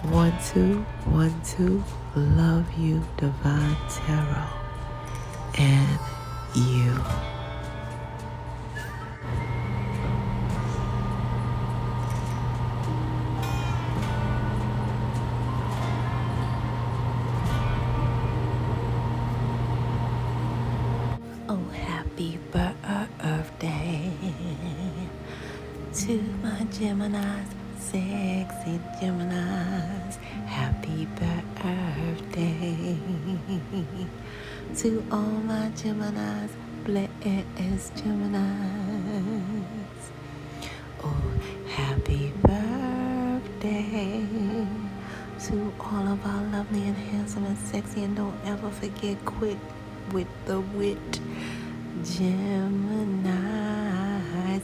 1 2 1 2. Love you, Divine Tarot, and you. Oh, happy birthday to my Geminis, sexy Geminis. Happy birthday to all my Geminis, blessed Geminis. Oh, happy birthday to all of our lovely and handsome and sexy, and don't ever forget, quit with the wit Geminis,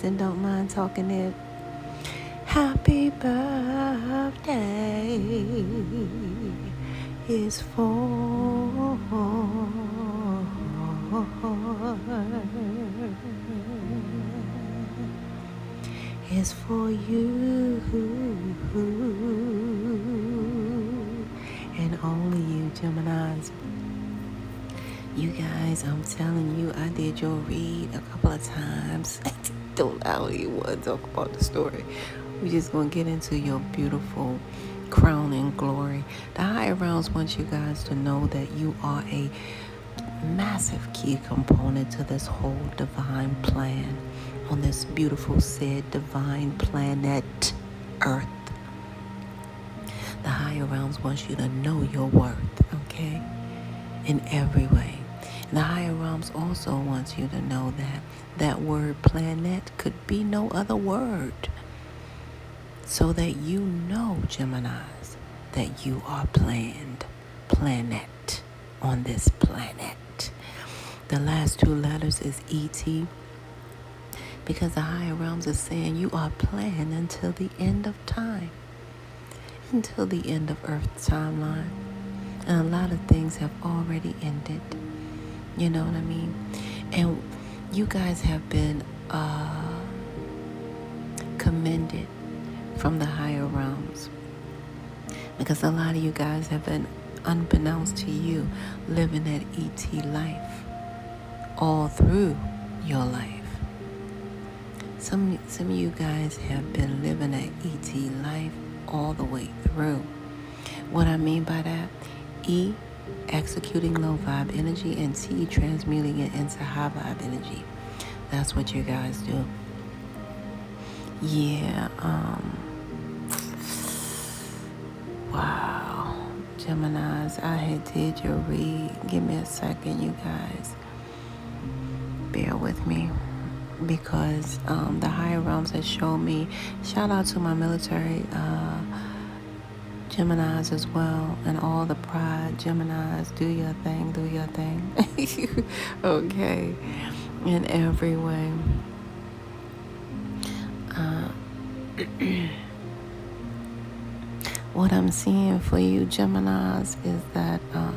and don't mind talking it. Happy birthday is for you and only you, Geminis. You guys, I'm telling you, I did your read a couple of times. Don't allow anyone to talk about the story. We're just going to get into your beautiful crown and glory. The higher realms want you guys to know that you are a massive key component to this whole divine plan on this beautiful said divine planet Earth. The higher realms want you to know your worth, okay, in every way. And the higher realms also wants you to know that that word planet could be no other word, so that you know, Geminis, that you are planet on this planet. The last two letters is ET, because the higher realms are saying you are planned until the end of time, until the end of Earth's timeline. And a lot of things have already ended. You know what I mean? And you guys have been commended from the higher realms, because a lot of you guys have been, unbeknownst to you, living that ET life all through your life. Some of you guys have been living that ET life all the way through. What I mean by that, E, executing low vibe energy, and T, transmuting it into high vibe energy. That's what you guys do. Yeah, wow. Geminis, I had did your read. Give me a second, you guys. Bear with me, because the higher realms have shown me. Shout out to my military Geminis as well, and all the pride Geminis. Do your thing, do your thing. Okay, in every way. What I'm seeing for you, Geminis, is that a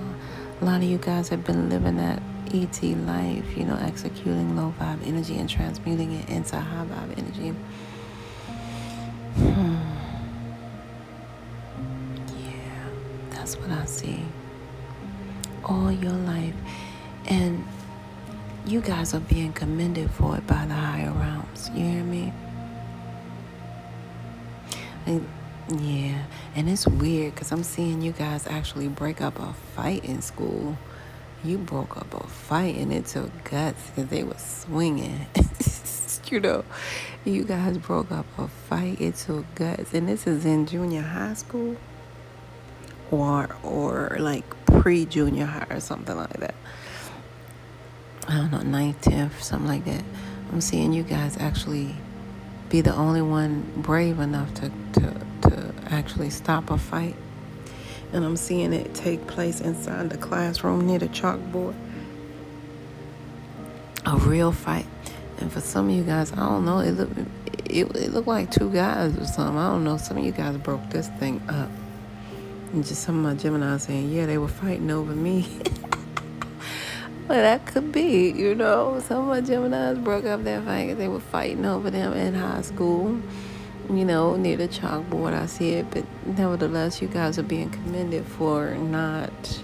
lot of you guys have been living that ET life, you know, executing low vibe energy and transmuting it into high vibe energy. Yeah, that's what I see. All your life. And you guys are being commended for it by the higher realms. You hear me? Yeah, and it's weird because I'm seeing you guys actually break up a fight in school. You broke up a fight and it took guts because they were swinging. You know, you guys broke up a fight. It took guts, and this is in junior high school, or like pre-junior high or something like that. I don't know, 9th, 10th, something like that. I'm seeing you guys actually be the only one brave enough to actually stop a fight. And I'm seeing it take place inside the classroom near the chalkboard. A real fight. And for some of you guys, I don't know, it looked like two guys or something. I don't know. Some of you guys broke this thing up. And just some of my Geminis saying, yeah, they were fighting over me. Well, that could be, you know. Some of my Geminis broke up their fight. They were fighting over them in high school. near the chalkboard. I see it, but nevertheless, you guys are being commended for not,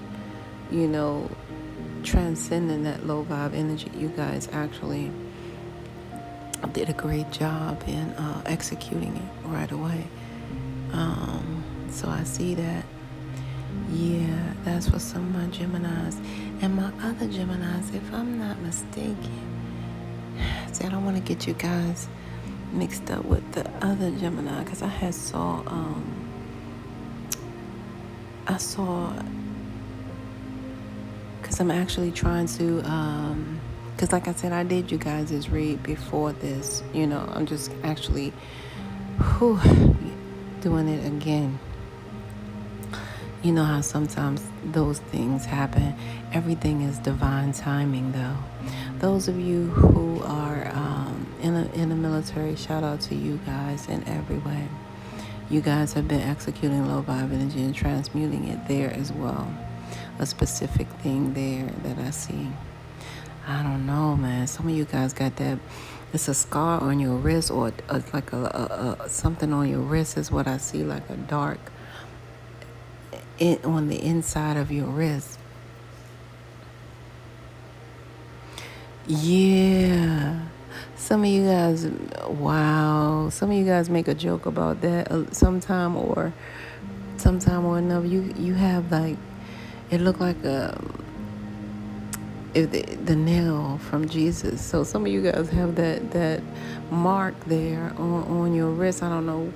transcending that low vibe energy. You guys actually did a great job in executing it right away. So I see that. Yeah, that's for some of my Geminis. And my other Geminis, if I'm not mistaken, see, I don't want to get you guys mixed up with the other Gemini, because I saw, because I'm actually trying to, because like I said, I did you guys' read before this, I'm just actually doing it again. You know how sometimes those things happen. Everything is divine timing, though. Those of you who are in the military, shout out to you guys in every way. You guys have been executing low vibe energy and transmuting it there as well. A specific thing there that I see. I don't know, man. Some of you guys got that. It's a scar on your wrist, or like a something on your wrist is what I see, like a dark on the inside of your wrist. Yeah. Some of you guys, wow. Some of you guys make a joke about that sometime or another. You have like, it looked like the nail from Jesus. So some of you guys have that mark there on your wrist. I don't know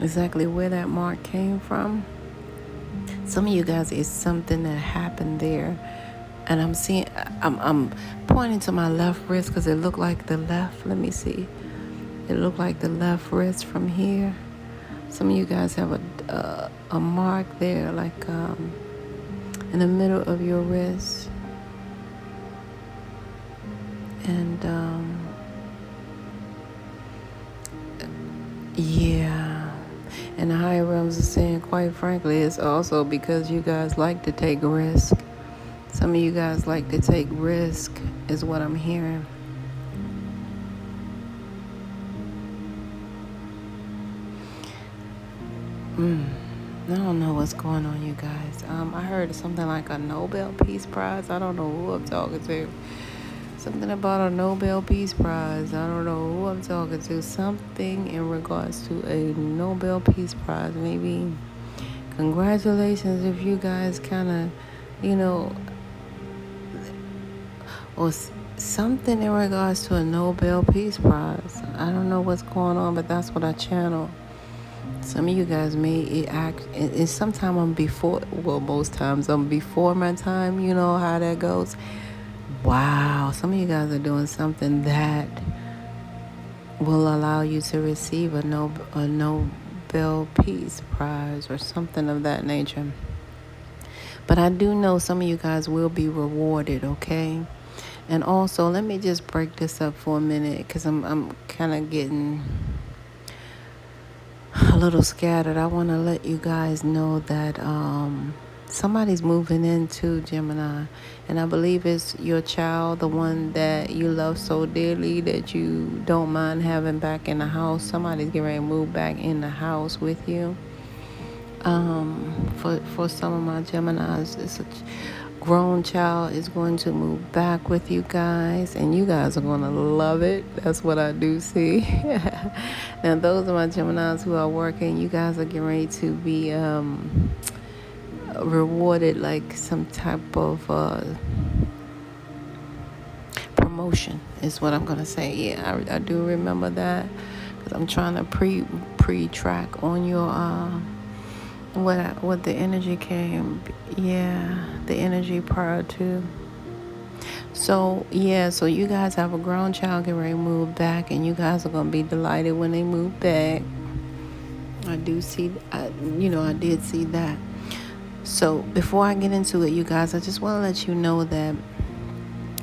exactly where that mark came from. Some of you guys, it's something that happened there. And I'm pointing to my left wrist because it looked like the left. Let me see. It looked like the left wrist from here. Some of you guys have a mark there, like in the middle of your wrist. And yeah. And the higher realms are saying, quite frankly, it's also because you guys like to take risk. Some of you guys like to take risk, is what I'm hearing. I don't know what's going on, you guys. I heard something like a Nobel Peace Prize. I don't know who I'm talking to. Something about a Nobel Peace Prize. I don't know who I'm talking to. Something in regards to a Nobel Peace Prize. Maybe congratulations if you guys kind of, or something in regards to a Nobel Peace Prize. I don't know what's going on, but that's what I channel. Some of you guys may act, and sometime most times I'm before my time. You know how that goes. Wow, some of you guys are doing something that will allow you to receive a Nobel Peace Prize or something of that nature. But I do know some of you guys will be rewarded, okay? And also, let me just break this up for a minute, because I'm kind of getting a little scattered. I want to let you guys know that somebody's moving into Gemini, and I believe it's your child, the one that you love so dearly that you don't mind having back in the house. Somebody's getting ready to move back in the house with you. For some of my Geminis, it's a grown child is going to move back with you guys, and you guys are going to love it. That's what I do see. Now, those are my Geminis who are working. You guys are getting ready to be rewarded, like some type of promotion is what I'm going to say. Yeah, I do remember that, because I'm trying to pre-track on your what the energy came. Yeah, the energy prior to. So you guys have a grown child getting ready to move back, and you guys are going to be delighted when they move back. I did see that. So before I get into it, you guys, I just want to let you know that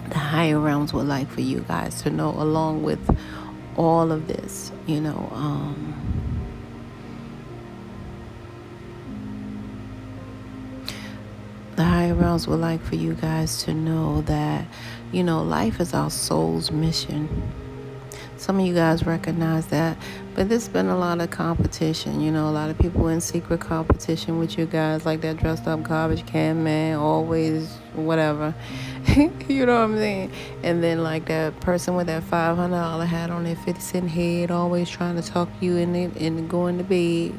the higher realms would like for you guys to know, along with all of this, the higher realms would like for you guys to know that, life is our soul's mission. Some of you guys recognize that, But there's been a lot of competition. You know, a lot of people in secret competition with you guys, like that dressed up garbage can man, always whatever. You know what I'm saying? And then like that person with that $500 hat on their 50-cent head, always trying to talk you in it and going to bed.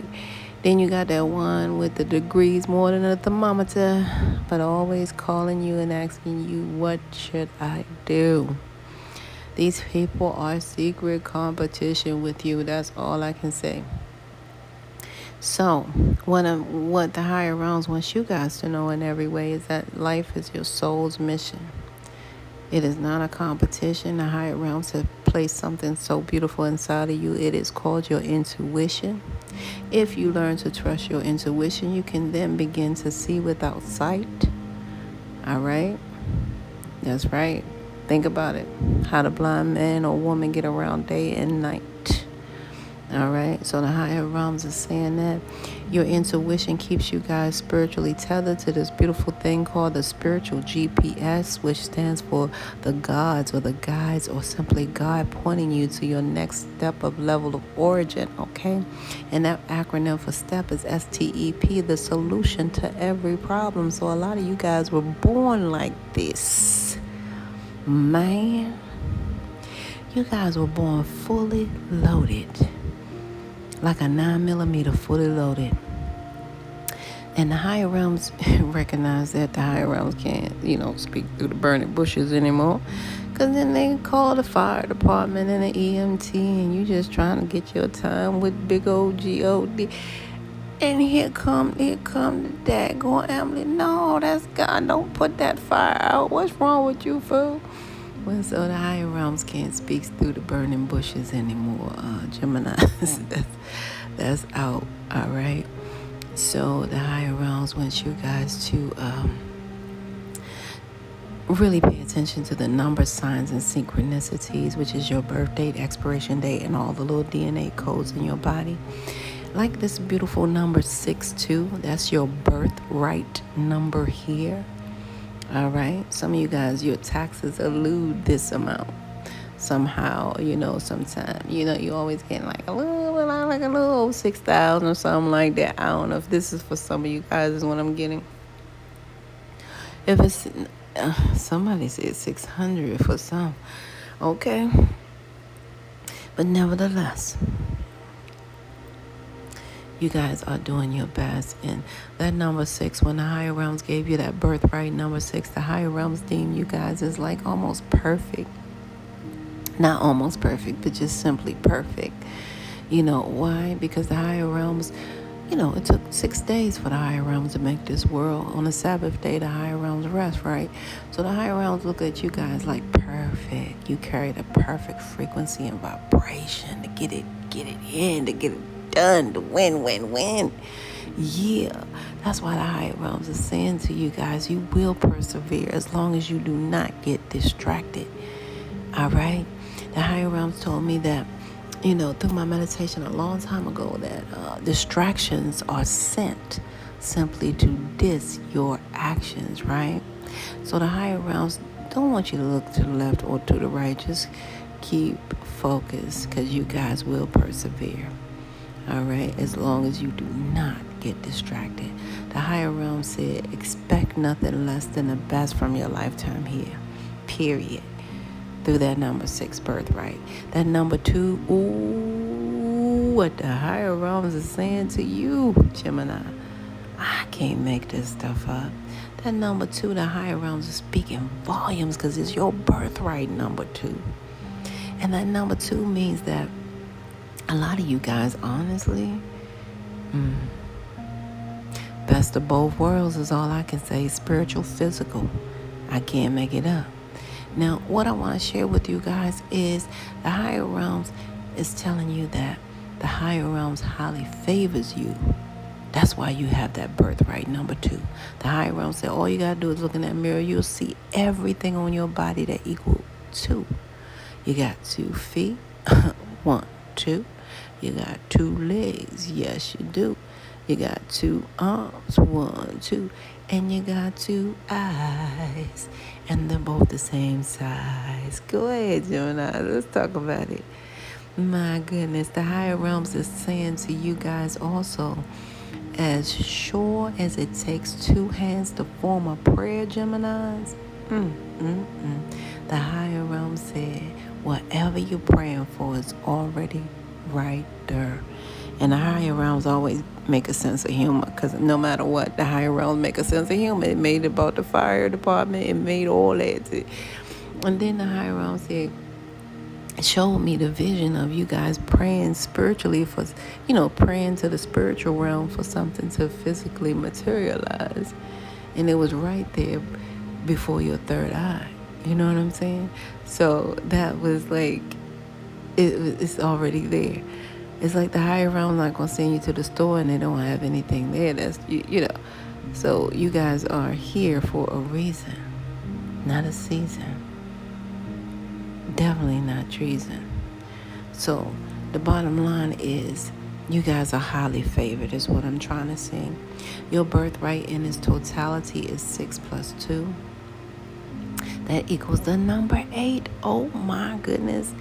Then you got that one with the degrees more than a thermometer, but always calling you and asking you, what should I do? These people are secret competition with you. That's all I can say. So, what the higher realms wants you guys to know in every way is that life is your soul's mission. It is not a competition. The higher realms have placed something so beautiful inside of you. It is called your intuition. If you learn to trust your intuition, you can then begin to see without sight. All right? That's right. Think about it. How the blind man or woman get around day and night. All right. So the higher realms are saying that your intuition keeps you guys spiritually tethered to this beautiful thing called the spiritual GPS, which stands for the gods or the guides or simply God pointing you to your next step of level of origin. Okay. And that acronym for STEP is STEP, the solution to every problem. So a lot of you guys were born like this. Man, you guys were born fully loaded. Like a 9mm fully loaded. And the higher realms recognize that the higher realms can't, speak through the burning bushes anymore. Because then they call the fire department and the EMT, and you just trying to get your time with big old G-O-D. And here come the daggone ambulance. No, that's God. Don't put that fire out. What's wrong with you, fool? Well, so the higher realms can't speak through the burning bushes anymore, Gemini. That's out, all right? So the higher realms want you guys to really pay attention to the number, signs, and synchronicities, which is your birth date, expiration date, and all the little DNA codes in your body. Like this beautiful number 62, that's your birthright number here. All right. Some of you guys, your taxes elude this amount somehow, sometime, you always getting like a little 6,000 or something like that. I don't know if this is for some of you guys is what I'm getting. If it's, somebody said 600 for some. Okay. But nevertheless, you guys are doing your best. And that number 6, when the higher realms gave you that birthright number 6, the higher realms deem you guys as like almost perfect. Not almost perfect, but just simply perfect. Why? Because the higher realms, it took 6 days for the higher realms to make this world. On the Sabbath day, the higher realms rest, right? So the higher realms look at you guys like perfect. You carry the perfect frequency and vibration to get it in, to get it done, to win. Yeah, that's why the higher realms are saying to you guys, you will persevere as long as you do not get distracted. All right? The higher realms told me that, through my meditation a long time ago, that distractions are sent simply to dis your actions, right? So the higher realms don't want you to look to the left or to the right. Just keep focused, because you guys will persevere. All right, as long as you do not get distracted. The higher realm said, expect nothing less than the best from your lifetime here, period. Through that number 6 birthright. That number 2, what the higher realms are saying to you, Gemini. I can't make this stuff up. That number 2, the higher realms are speaking volumes, because it's your birthright number 2. And that number 2 means that a lot of you guys, honestly, best of both worlds is all I can say. Spiritual, physical. I can't make it up. Now, what I want to share with you guys is the higher realms is telling you that the higher realms highly favors you. That's why you have that birthright number 2. The higher realms say all you got to do is look in that mirror. You'll see everything on your body that equal 2. You got 2 feet. 1, 2. You got 2 legs. Yes, you do. You got 2 arms. 1, 2. And you got 2 eyes. And they're both the same size. Go ahead, Gemini. Let's talk about it. My goodness, the higher realms is saying to you guys also, as sure as it takes two hands to form a prayer, Geminis, the higher realm said, whatever you're praying for is already right there. And the higher realms always make a sense of humor, because no matter what, the higher realms make a sense of humor. It made about the fire department. It made all that. And then the higher realm said, showed me the vision of you guys praying spiritually for, praying to the spiritual realm for something to physically materialize. And it was right there before your third eye. You know what I'm saying? So that was like, it's already there. It's like the higher realm not going to send you to the store and they don't have anything there. That's, So you guys are here for a reason, not a season. Definitely not treason. So the bottom line is, you guys are highly favored is what I'm trying to say. Your birthright in its totality is 6 plus 2. That equals the number 8. Oh my goodness.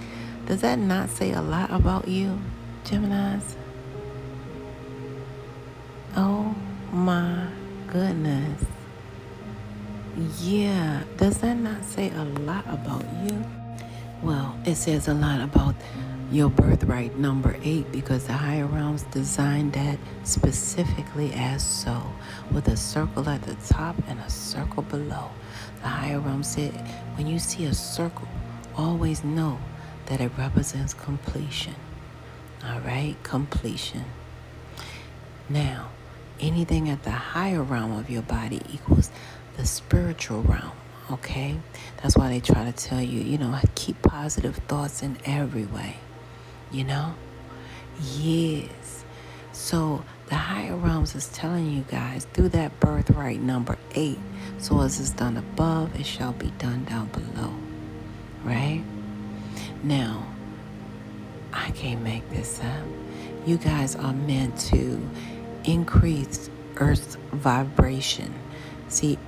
Does that not say a lot about you, Geminis? Oh my goodness. Yeah. Does that not say a lot about you? Well, it says a lot about your birthright number 8, because the higher realms designed that specifically as so, with a circle at the top and a circle below. The higher realms said, when you see a circle, always know that it represents completion. All right, completion. Now, anything at the higher realm of your body equals the spiritual realm. Okay, that's why they try to tell you, keep positive thoughts in every way. Yes. So the higher realms is telling you guys through that birthright number 8, so as it's done above, it shall be done down below. Right? Now, I can't make this up. You guys are meant to increase Earth's vibration. See,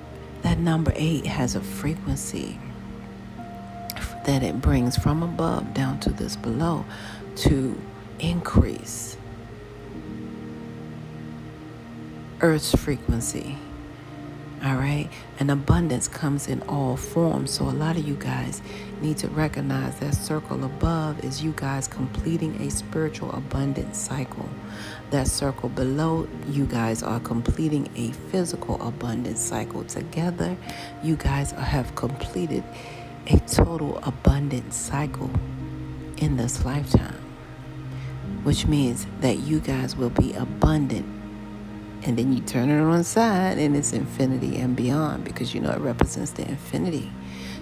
that number 8 has a frequency that it brings from above down to this below to increase Earth's frequency. All right? And abundance comes in all forms. So a lot of you guys need to recognize that circle above is you guys completing a spiritual abundance cycle. That circle below, you guys are completing a physical abundance cycle. Together, you guys have completed a total abundance cycle in this lifetime, which means that you guys will be abundant. And then you turn it on its side and it's infinity and beyond, because it represents the infinity.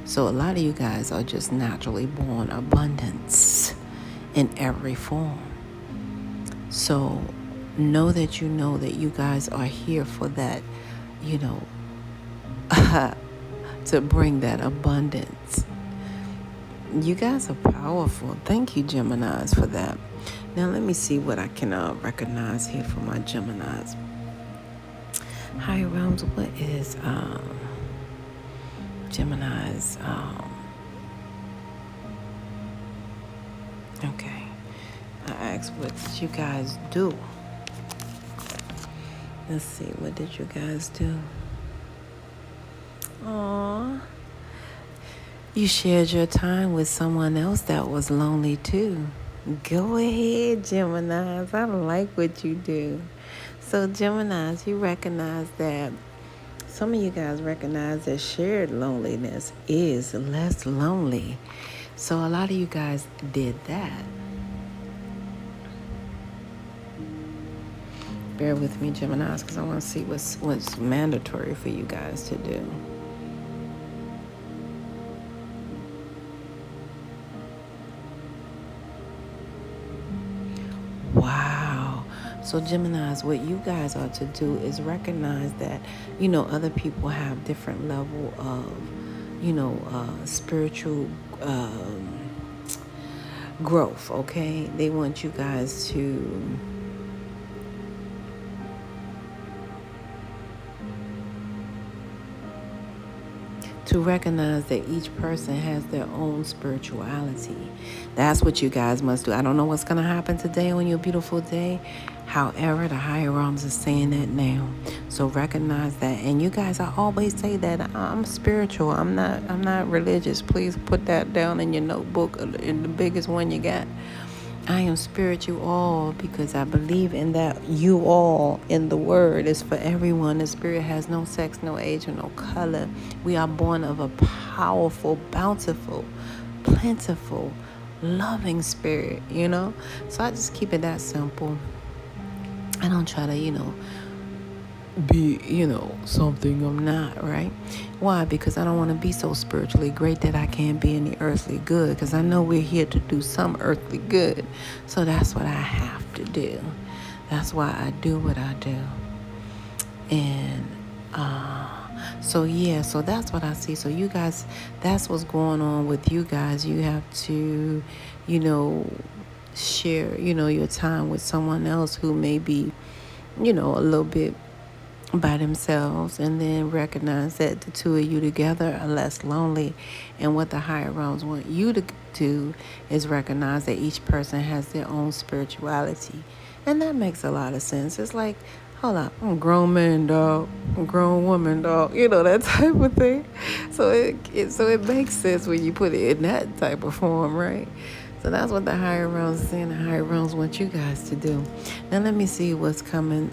So a lot of you guys are just naturally born abundance in every form. So know that you guys are here for that, to bring that abundance. You guys are powerful. Thank you, Geminis, for that. Now let me see what I can recognize here for my Geminis. Higher realms, what is Gemini's? Okay. I asked what did you guys do? Let's see, what did you guys do? Aww. You shared your time with someone else that was lonely too. Go ahead, Geminis. I like what you do. So Geminis, you recognize that, some of you guys recognize that shared loneliness is less lonely. So a lot of you guys did that. Bear with me, Geminis, because I want to see what's mandatory for you guys to do. Wow. So Geminis, what you guys are to do is recognize that, other people have different level of, spiritual growth, okay? They want you guys to to recognize that each person has their own spirituality. That's what you guys must do. I don't know what's going to happen today on your beautiful day. However, the higher realms are saying that now. So recognize that. And you guys, I always say that I'm spiritual. I'm not religious. Please put that down in your notebook, in the biggest one you got. I am spiritual all because I believe in that you all in the word is for everyone. The spirit has no sex, no age, or no color. We are born of a powerful, bountiful, plentiful, loving spirit, So I just keep it that simple. I don't try to, be, something I'm not, right? Why? Because I don't want to be so spiritually great that I can't be any earthly good, because I know we're here to do some earthly good. So that's what I have to do. That's why I do what I do. And so that's what I see. So you guys, that's what's going on with you guys. You have to, share, your time with someone else who may be, a little bit by themselves, and then recognize that the two of you together are less lonely. And what the higher realms want you to do is recognize that each person has their own spirituality. And that makes a lot of sense. It's like, hold up, I'm a grown man, dog. I'm a grown woman, dog. That type of thing. So it makes sense when you put it in that type of form, right? So that's what the higher realms are saying. The higher realms want you guys to do. Now let me see what's coming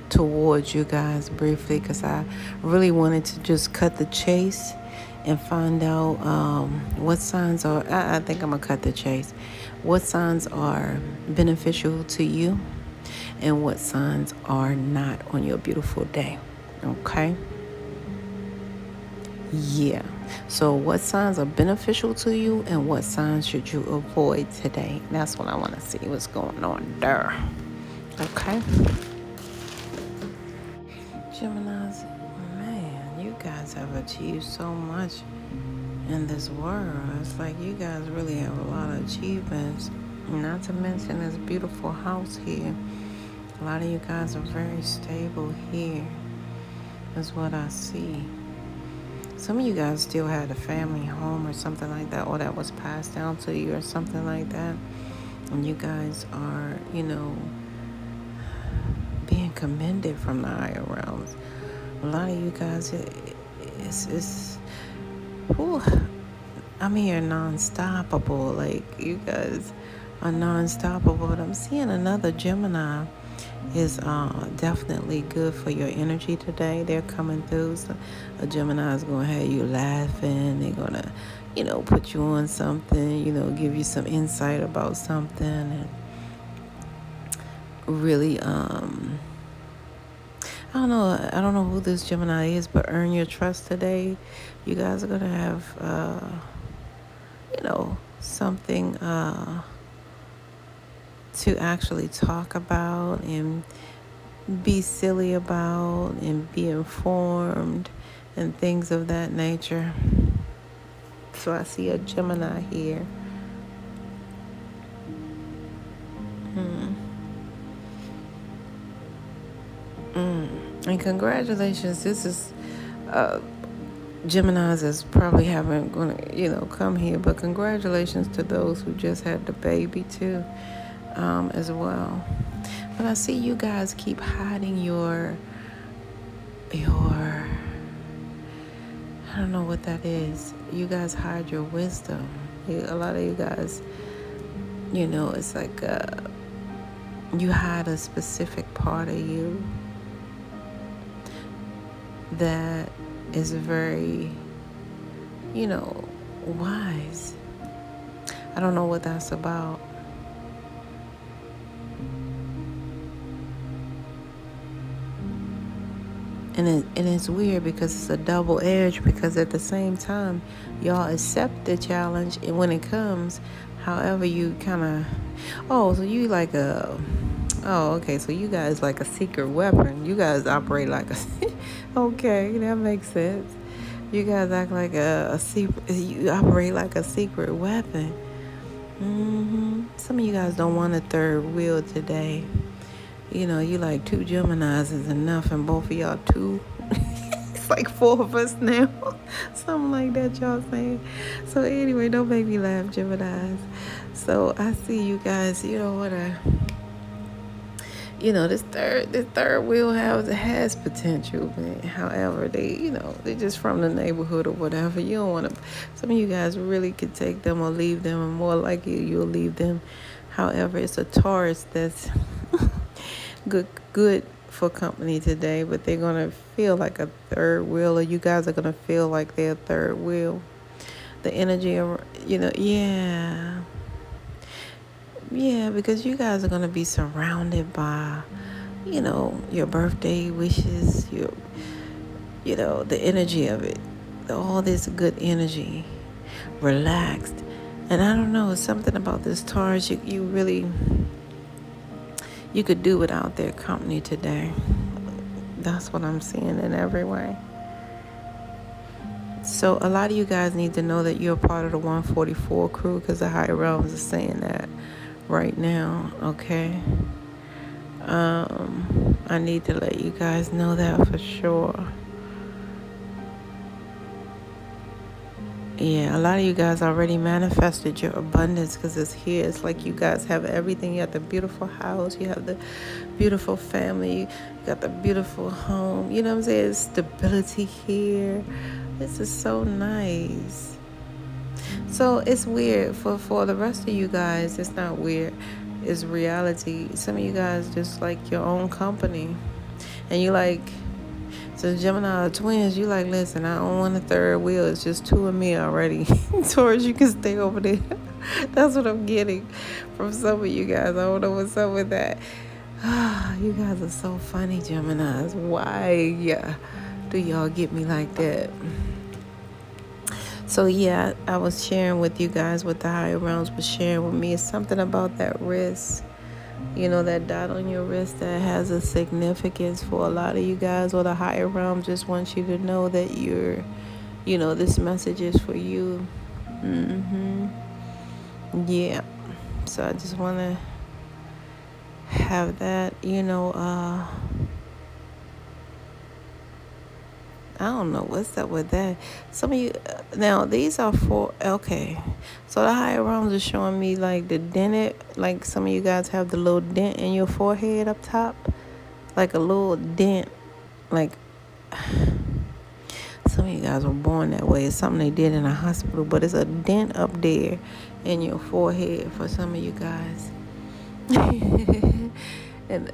towards you guys briefly, because I really wanted to just cut the chase and find out what signs are, I think I'm going to cut the chase. What signs are beneficial to you and what signs are not on your beautiful day. Okay? Yeah. So what signs are beneficial to you and what signs should you avoid today? That's what I want to see what's going on there. Okay? Geminis, man, you guys have achieved so much in this world. It's like you guys really have a lot of achievements. Not to mention this beautiful house here. A lot of you guys are very stable here, is what I see. Some of you guys still had a family home or something like that, or that was passed down to you or something like that. And you guys are, being commended from the higher realms. A lot of you guys, I'm here non-stoppable. Like, you guys are non-stoppable. But I'm seeing another Gemini is definitely good for your energy today. They're coming through. So a Gemini is going to have you laughing. They're going to, put you on something, give you some insight about something. And really, I don't know who this Gemini is, but earn your trust today. You guys are going to have, something to actually talk about and be silly about and be informed and things of that nature. So I see a Gemini here. And congratulations. This is Geminis is probably haven't gonna come here, but congratulations to those who just had the baby too, as well. But I see you guys keep hiding your I don't know what that is. You guys hide your wisdom. A lot of you guys, it's like you hide a specific part of you that is very, wise. I don't know what that's about. And it's weird because it's a double edge, because at the same time, y'all accept the challenge, and when it comes, however you kind of, so you like okay, so you guys like a secret weapon. You guys operate like okay, that makes sense. You guys act like a secret, you operate like a secret weapon. Some of you guys don't want a third wheel today. You like two Geminis is enough, and both of y'all two. It's like 4 of us now. Something like that y'all saying. So anyway, don't make me laugh, Geminis. So I see you guys, this third wheelhouse has potential, but however they're just from the neighborhood or whatever. You don't want to. Some of you guys really could take them or leave them, and more likely you'll leave them. However, it's a Taurus that's good for company today, but they're gonna feel like a third wheel, or you guys are gonna feel like they're a third wheel. The energy, yeah, because you guys are going to be surrounded by, your birthday wishes, the energy of it, all this good energy, relaxed. And I don't know, it's something about this Taurus, you could do without their company today. That's what I'm seeing in every way. So a lot of you guys need to know that you're part of the 144 crew, because the higher realms are saying that right now, okay? I need to let you guys know that for sure. Yeah, a lot of you guys already manifested your abundance, because it's here. It's like you guys have everything. You have the beautiful house. You have the beautiful family. You got the beautiful home. You know what I'm saying? Stability here. This is so nice. So it's weird. For the rest of you guys, it's not weird. It's reality. Some of you guys just like your own company. And you like... So Gemini twins, you like, listen, I don't want a third wheel. It's just 2 of me already. Taurus, you can stay over there. That's what I'm getting from some of you guys. I don't know what's up with that. You guys are so funny, Geminis. Why do y'all get me like that? So yeah, I was sharing with you guys what the higher realms was sharing with me. It's something about that wrist. That dot on your wrist that has a significance for a lot of you guys, or the higher realm just wants you to know that you're, this message is for you. Yeah. So I just want to have that, I don't know what's up with that. Some of you, now these are for, okay. So the higher realms are showing me like the dented, like some of you guys have the little dent in your forehead up top. Like a little dent. Like some of you guys were born that way. It's something they did in a hospital, but it's a dent up there in your forehead for some of you guys. And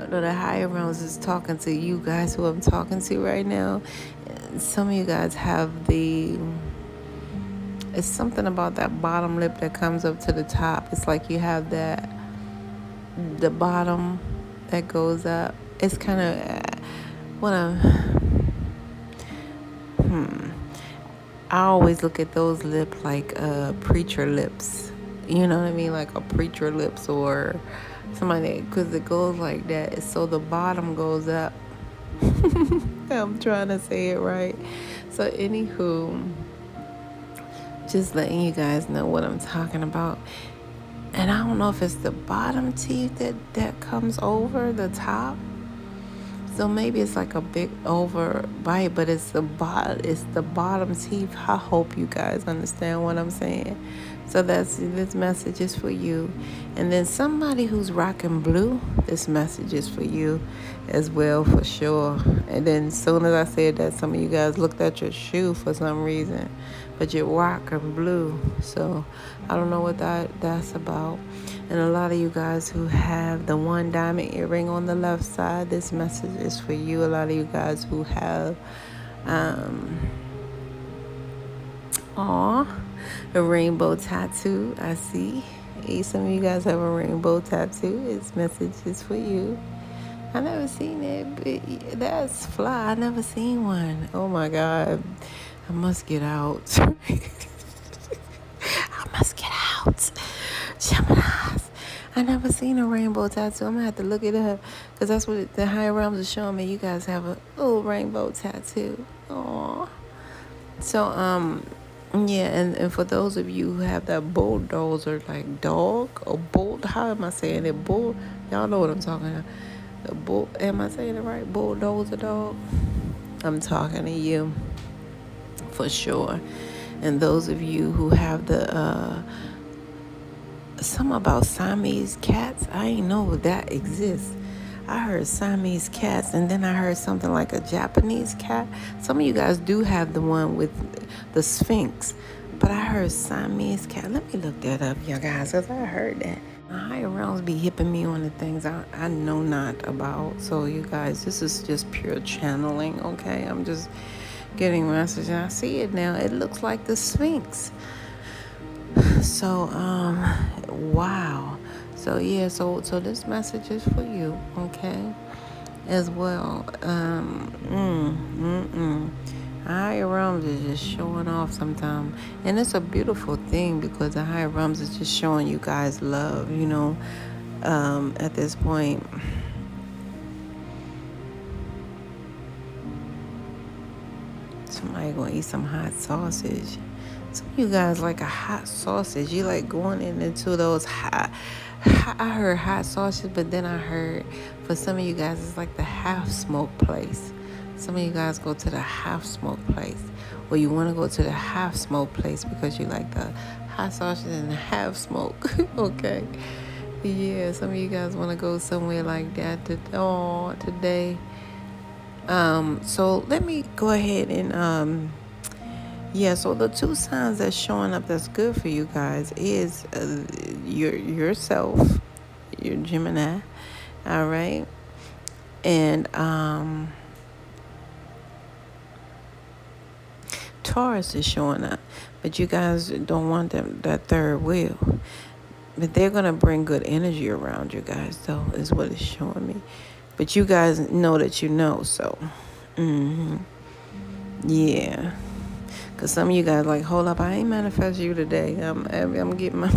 the higher realms is talking to you guys who I'm talking to right now. And some of you guys have it's something about that bottom lip that comes up to the top. It's like you have the bottom that goes up. It's kind of I always look at those lips like preacher lips. You know what I mean? Like a preacher lips, or somebody, because it goes like that. So the bottom goes up. I'm trying to say it right. So anywho, just letting you guys know what I'm talking about. And I don't know if it's the bottom teeth that comes over the top. So maybe it's like a big over bite, but it's the bottom teeth. I hope you guys understand what I'm saying. So this message is for you. And then somebody who's rocking blue, this message is for you as well, for sure. And then as soon as I said that, some of you guys looked at your shoe for some reason, but you're rocking blue. So I don't know what that's about. And a lot of you guys who have the 1 diamond earring on the left side, this message is for you. A lot of you guys who have a rainbow tattoo, I see. Some of you guys have a rainbow tattoo. This message is for you. I never seen it, but that's fly. I never seen one. Oh my God. I must get out. I must get out. Geminis. I never seen a rainbow tattoo. I'm gonna have to look it up, because that's what the higher realms are showing me. You guys have a little rainbow tattoo. Aww. So yeah, and for those of you who have that bulldozer, like dog or bull, how am I saying it? Bull, y'all know what I'm talking about. The bull, am I saying it right? Bulldozer dog. I'm talking to you for sure. And those of you who have the something about Siamese cats, I ain't know that exists. I heard Siamese cats, and then I heard something like a Japanese cat. Some of you guys do have the one with the Sphinx, but I heard Siamese cat. Let me look that up, you guys, because I heard that. The higher realms be hipping me on the things I know not about. So you guys, this is just pure channeling, okay? I'm just getting messages. I see it now. It looks like the Sphinx. So, wow. So yeah, so this message is for you, okay, as well. Higher realms is just showing off sometimes, and it's a beautiful thing because the higher realms is just showing you guys love, at this point. Somebody gonna eat some hot sausage. Some of you guys like a hot sausage. You like going into those hot. I heard hot sausage, but then I heard for some of you guys it's like the half smoke place. Some of you guys go to the half smoke place, or you want to go to the half smoke place because you like the hot sausage and the half smoke. Okay, yeah. Some of you guys want to go somewhere like that today. So let me go ahead and so the two signs that's showing up that's good for you guys is yourself, your Gemini, all right, and Taurus is showing up, but you guys don't want that third wheel, but they're gonna bring good energy around you guys, though, is what it's showing me. But you guys know that you know, so yeah. Because some of you guys like, hold up, I ain't manifest you today. I'm getting my...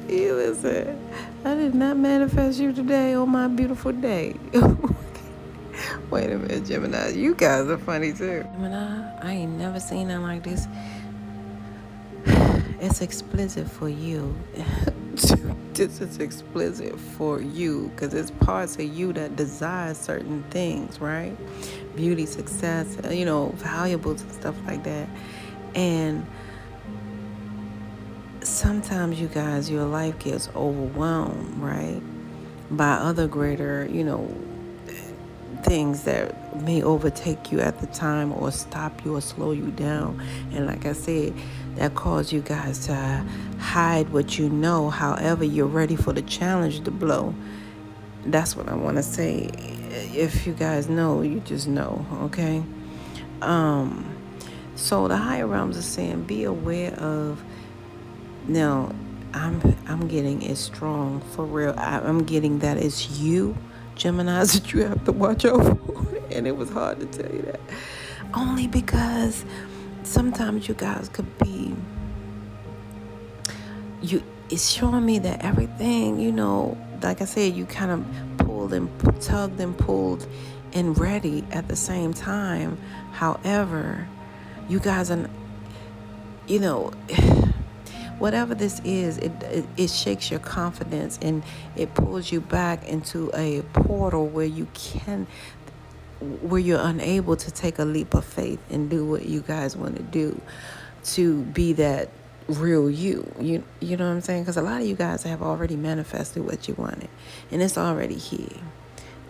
You listen, I did not manifest you today on my beautiful day. Wait a minute, Gemini. You guys are funny, too. Gemini, I ain't never seen nothing like this. It's explicit for you. This is explicit for you because it's parts of you that desire certain things, right? Beauty, success, valuables and stuff like that. And sometimes you guys, your life gets overwhelmed, right? By other greater, things that may overtake you at the time or stop you or slow you down. And like I said, that cause you guys to hide what you know. However, you're ready for the challenge to blow. That's what I want to say. If you guys know, you just know, okay? So the higher realms are saying, be aware of. Now, I'm getting it strong for real. I'm getting that it's you, Geminis, that you have to watch out for. And it was hard to tell you that. Only because sometimes you guys could be, it's showing me that everything, like I said, you kind of pulled and tugged and pulled and ready at the same time. However, you guys are, whatever this is, it shakes your confidence and it pulls you back into a portal where you're unable to take a leap of faith and do what you guys want to do to be that real you. You know what I'm saying? Because a lot of you guys have already manifested what you wanted, and it's already here.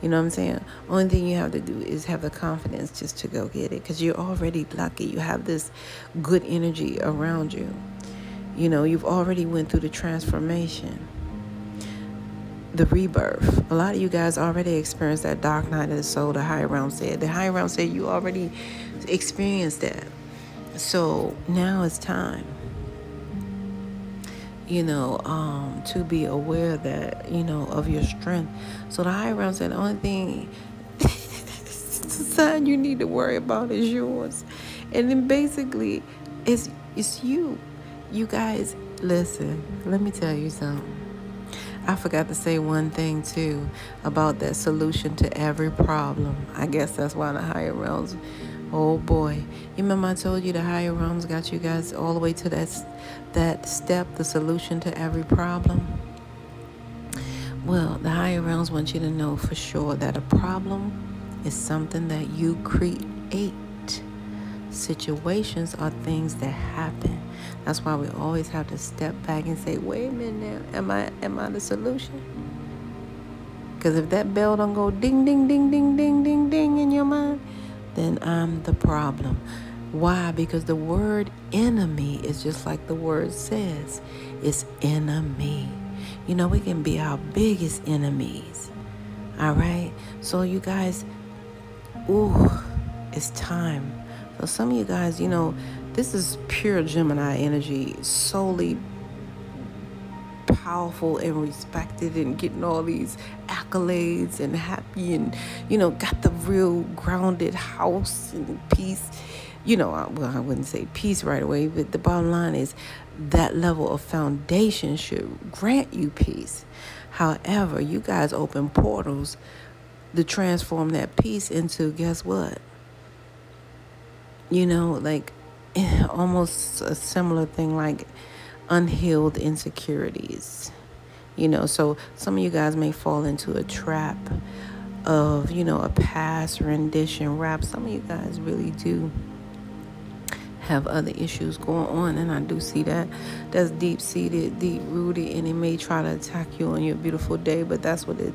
You know what I'm saying? Only thing you have to do is have the confidence just to go get it, because you're already lucky. You have this good energy around you. You've already went through the transformation, the rebirth. A lot of you guys already experienced that dark night of the soul. The higher realm said. The higher realm said you already experienced that. So now it's time, to be aware that, of your strength. So the higher realm said the only thing, the sign you need to worry about is yours. And then basically, it's you. You guys, listen, let me tell you something. I forgot to say one thing, too, about that solution to every problem. I guess that's why the higher realms, oh boy. You remember I told you the higher realms got you guys all the way to that step, the solution to every problem? Well, the higher realms want you to know for sure that a problem is something that you create. Situations are things that happen. That's why we always have to step back and say, wait a minute now, am I the solution? Because if that bell don't go ding, ding, ding, ding, ding, ding, ding in your mind, then I'm the problem. Why? Because the word enemy is just like the word says. It's enemy. You know, we can be our biggest enemies. All right? So you guys, it's time. So some of you guys, you know, this is pure Gemini energy, solely powerful and respected and getting all these accolades and happy and, you know, got the real grounded house and peace. You know, I wouldn't say peace right away, but the bottom line is that level of foundation should grant you peace. However, you guys open portals to transform that peace into, guess what? You know, like almost a similar thing like unhealed insecurities. You know, so some of you guys may fall into a trap of, you know, a past rendition rap. Some of you guys really do have other issues going on, and I do see that that's deep-seated, deep-rooted, and it may try to attack you on your beautiful day, but that's what it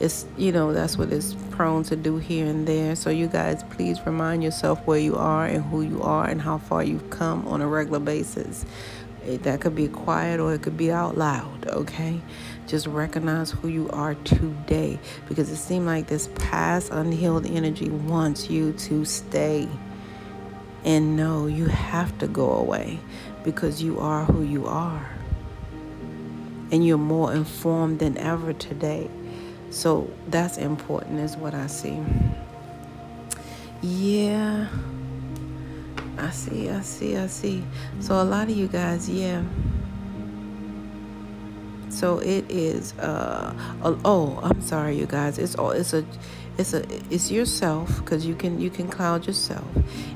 is, you know, that's what it's prone to do here and there. So you guys, please remind yourself where you are and who you are and how far you've come on a regular basis. That could be quiet or it could be out loud, okay? Just recognize who you are today, because it seems like this past unhealed energy wants you to stay. And no, you have to go away, because you are who you are. And you're more informed than ever today. So that's important is what I see. Yeah. I see. So a lot of you guys, yeah. So it is I'm sorry you guys. It's yourself, because you can cloud yourself.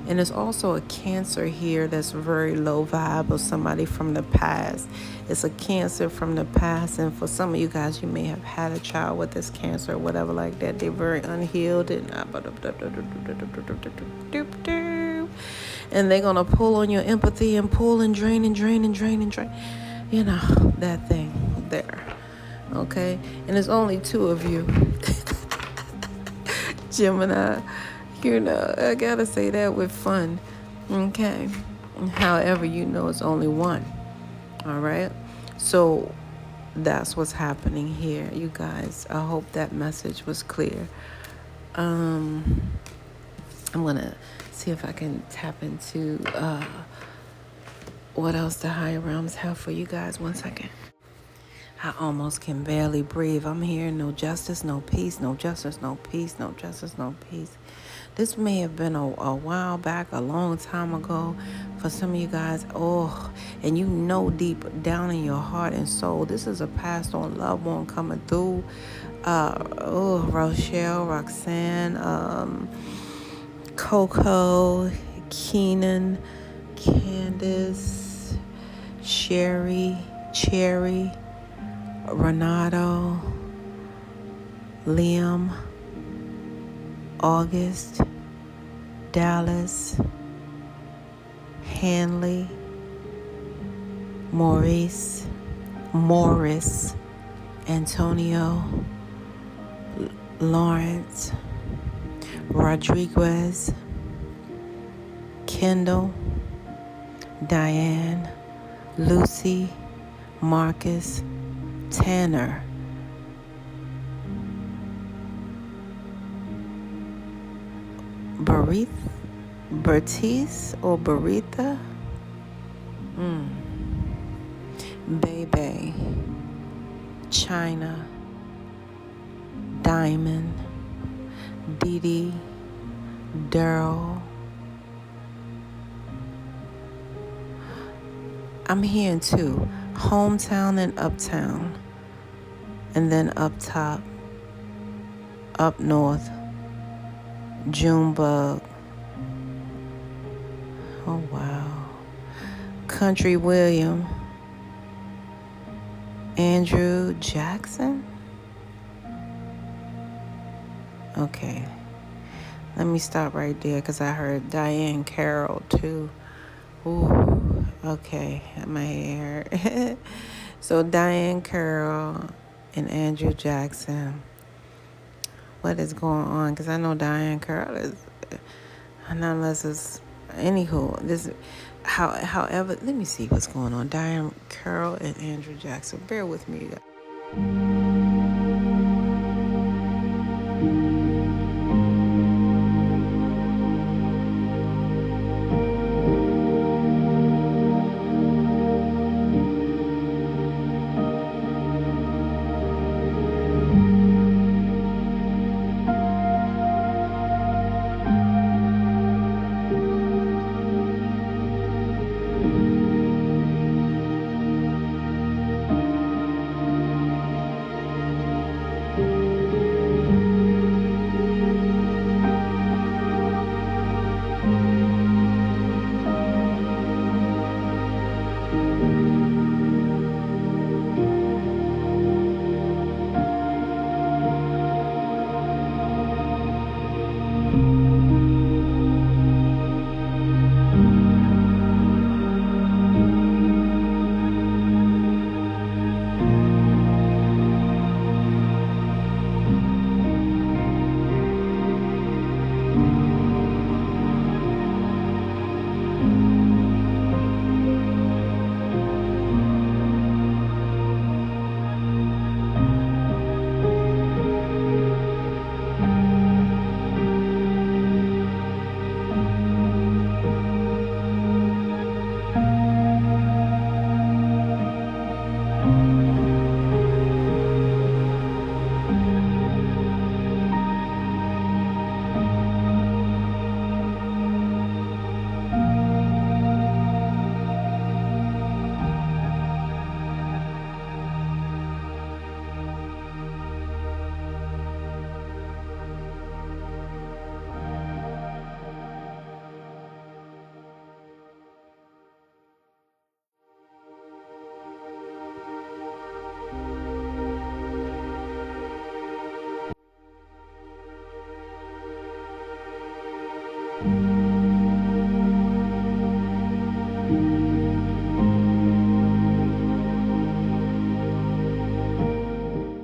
And there's also a Cancer here that's very low vibe, of somebody from the past. It's a Cancer from the past, and for some of you guys, you may have had a child with this Cancer or whatever like that. They're very unhealed and they're gonna pull on your empathy and pull and drain and drain and drain and drain. You know, that thing there. Okay? And there's only 2 of you. Gemini, you know, I gotta say that with fun. Okay? However, you know it's only 1. All right? So that's what's happening here, you guys. I hope that message was clear. I'm gonna see if I can tap into what else the higher realms have for you guys. 1 second. I almost can barely breathe. I'm here. No justice, no peace. No justice, no peace. No justice, no peace. This may have been a while back, a long time ago for some of you guys. And you know deep down in your heart and soul, this is a passed on loved one coming through. Rochelle, Roxanne, Coco, Keenan, Candace, Sherry, Cherry, Renato, Liam, August, Dallas, Hanley, Morris, Antonio, Lawrence, Rodriguez, Kendall, Diane, Lucy, Marcus, Tanner, Bertice or Baritha, Bebe, China, Diamond, Dee, Daryl. I'm hearing 2, hometown and uptown, and then up top, up north, Junebug. Oh wow. Country William, Andrew Jackson, Okay. Let me stop right there because I heard Diane Carroll too. Ooh, okay, my hair. So Diane Carroll and Andrew Jackson. What is going on? Because I know Diane Carroll is, not unless it's, anywho, this, however, let me see what's going on. Diane Carroll and Andrew Jackson. Bear with me, you guys.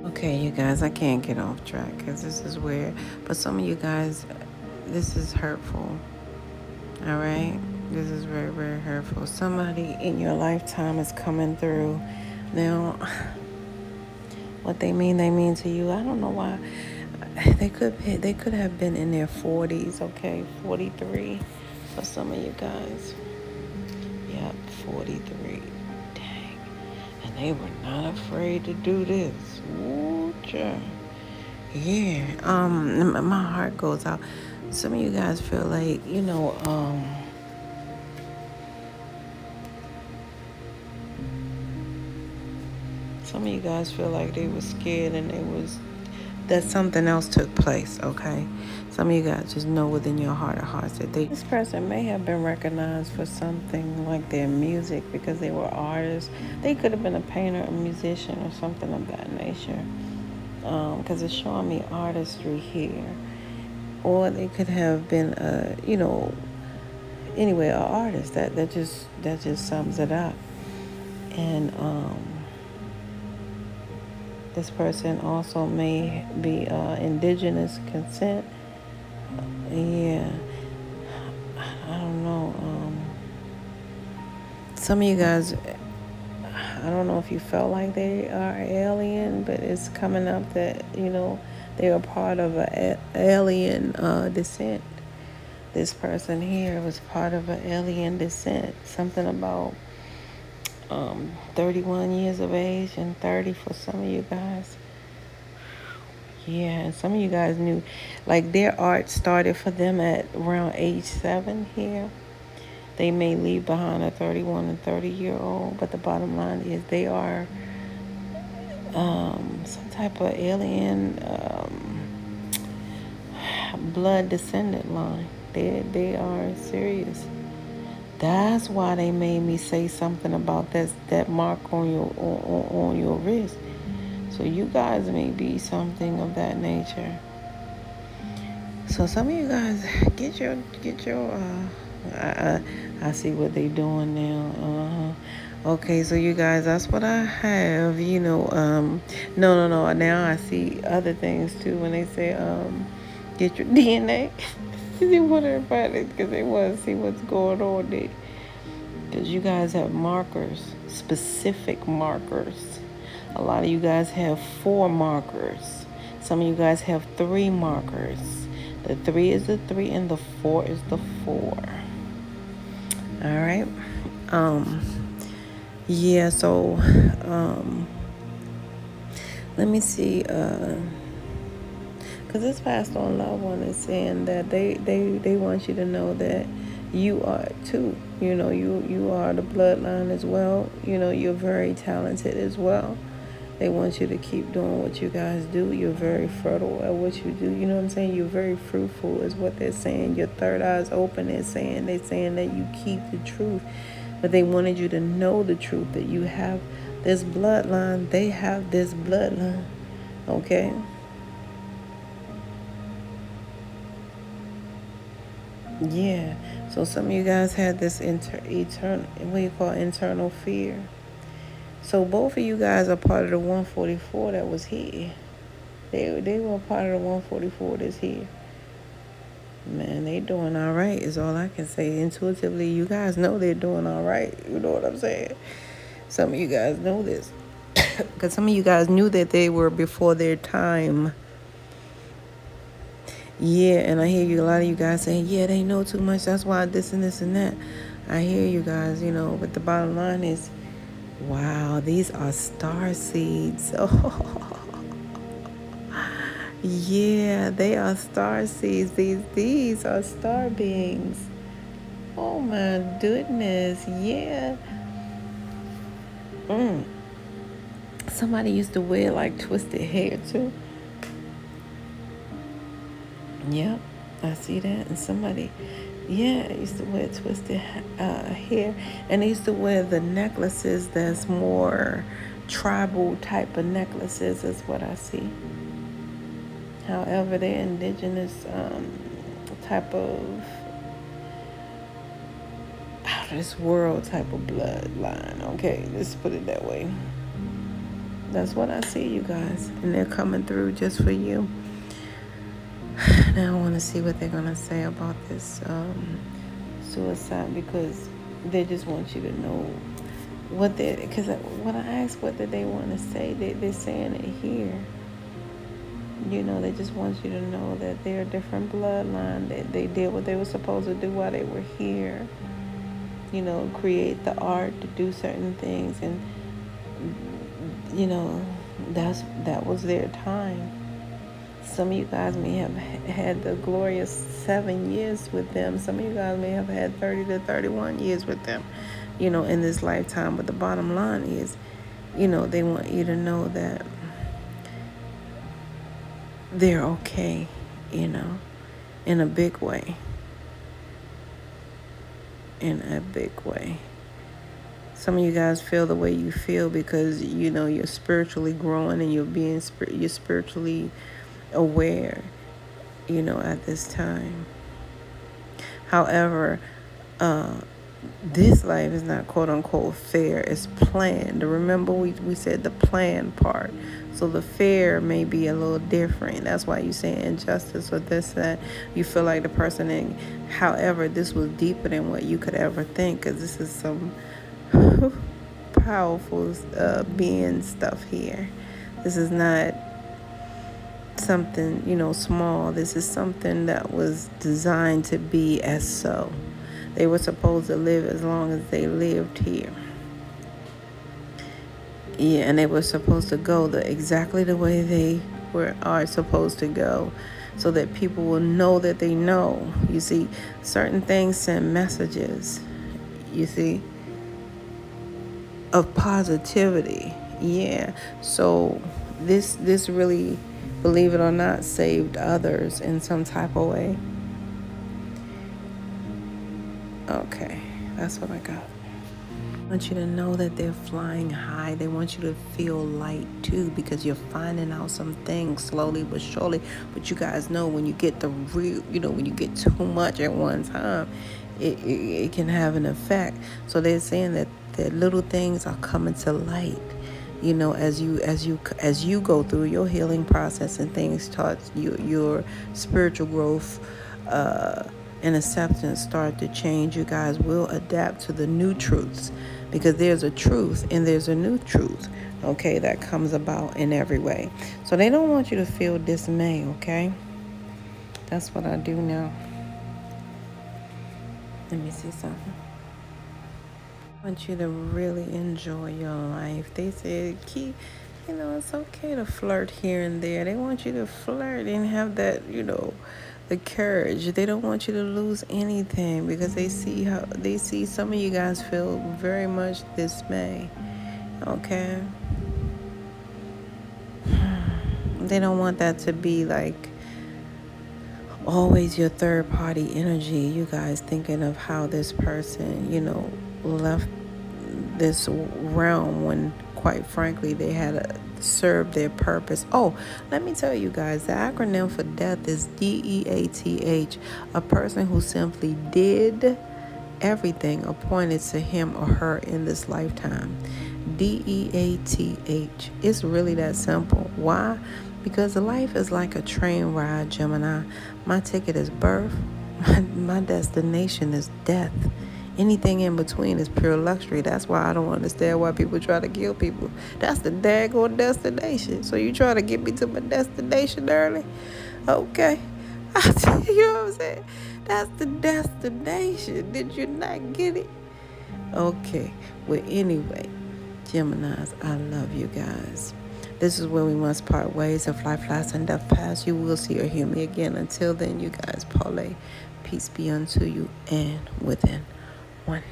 Okay, you guys, I can't get off track because this is weird. But some of you guys, this is hurtful. All right? This is very, very hurtful. Somebody in your lifetime is coming through. Now, what they mean to you, I don't know why. They could have been in their 40s, okay? 43 for some of you guys. Yep, 43. Dang. And they were not afraid to do this. Ooh, child. Yeah. My heart goes out. Some of you guys feel like, some of you guys feel like they were scared and that something else took place, okay? Some of you guys just know within your heart of hearts that this person may have been recognized for something like their music because they were artists. They could have been a painter, a musician, or something of that nature. Because it's showing me artistry here. Or they could have been, anyway, an artist. That just sums it up. And this person also may be indigenous consent. Yeah, I don't know. Some of you guys, I don't know if you felt like they are alien, but it's coming up that, they are part of an alien descent. This person here was part of an alien descent. Something about 31 years of age and 30 for some of you guys. Yeah, and some of you guys knew, like, their art started for them at around age 7 here. They may leave behind a 31 and 30-year-old, but the bottom line is they are some type of alien blood descendant line. They are serious. That's why they made me say something about that mark on your wrist. So you guys may be something of that nature. So some of you guys get your I see what they doing now. Okay, so you guys, that's what I have. No. Now I see other things too when they say get your DNA. They want everybody because they want to see what's going on there. Because you guys have markers, specific markers. A lot of you guys have 4 markers. Some of you guys have 3 markers. The 3 is the 3 and the 4 is the 4. All right. Yeah, so let me see. Because this passed on loved one is saying that they want you to know that you are too. You are the bloodline as well. You're very talented as well. They want you to keep doing what you guys do. You're very fertile at what you do. You know what I'm saying? You're very fruitful is what they're saying. Your third eye's open. They're saying that you keep the truth. But they wanted you to know the truth, that you have this bloodline. They have this bloodline. Okay? Yeah. So some of you guys had this internal fear. So both of you guys are part of the 144 that was here. They were part of the 144 that's here. Man, they doing all right is all I can say. Intuitively, you guys know they're doing all right. You know what I'm saying? Some of you guys know this. Because some of you guys knew that they were before their time. Yeah, and I hear a lot of you guys saying, yeah, they know too much. That's why this and this and that. I hear you guys, but the bottom line is, wow, these are star seeds. Oh, yeah, they are star seeds. These are star beings. Oh my goodness, yeah. Somebody used to wear like twisted hair too. Yep, I see that. And somebody, used to wear twisted hair. And they used to wear the necklaces that's more tribal type of necklaces is what I see. However, they're indigenous type of out of this world type of bloodline. Okay, let's put it that way. That's what I see, you guys. And they're coming through just for you. Now I want to see what they're going to say about this suicide, because they just want you to know because when I ask what did they want to say, they're saying it here. They just want you to know that they're a different bloodline, that they did what they were supposed to do while they were here. Create the art to do certain things, and that was their time. Some of you guys may have had the glorious 7 years with them. Some of you guys may have had 30 to 31 years with them, in this lifetime. But the bottom line is, they want you to know that they're okay, in a big way. In a big way. Some of you guys feel the way you feel because, you're spiritually growing and you're spiritually aware, at this time. However, this life is not quote unquote fair. It's planned. Remember we said the planned part. So the fair may be a little different. That's why you say injustice or this, that. You feel like the person however, this was deeper than what you could ever think, because this is some powerful being stuff here. This is not something, small. This is something that was designed to be as so. They were supposed to live as long as they lived here. Yeah, and they were supposed to go exactly the way they are supposed to go, so that people will know that they know. You see, certain things send messages, of positivity. Yeah. So this really, believe it or not, saved others in some type of way. Okay, that's what I got. want you to know that they're flying high. They want you to feel light too, because you're finding out some things slowly but surely. But you guys know when you get the real, when you get too much at one time, it can have an effect. So they're saying that little things are coming to light, as you go through your healing process, and things start, your spiritual growth and acceptance start to change. You guys will adapt to the new truths, because there's a truth and there's a new truth, okay, that comes about in every way. So they don't want you to feel dismay, okay? That's what I do now. Let me see something. I want you to really enjoy your life. They said it's okay to flirt here and there. They want you to flirt and have that, the courage. They don't want you to lose anything, because they see some of you guys feel very much dismay. Okay? They don't want that to be like always your third party energy. You guys thinking of how this person, left this realm when, quite frankly, they had served their purpose. Oh, let me tell you guys, the acronym for death is DEATH. A person who simply did everything appointed to him or her in this lifetime. DEATH. It's really that simple. Why? Because life is like a train ride, Gemini. My ticket is birth. My destination is death. Anything in between is pure luxury. That's why I don't understand why people try to kill people. That's the daggone destination. So you try to get me to my destination early? Okay. You know what I'm saying? That's the destination. Did you not get it? Okay. Well, anyway, Geminis, I love you guys. This is where we must part ways. If life lasts and death pass, you will see or hear me again. Until then, you guys, parlay. Peace be unto you and within. One.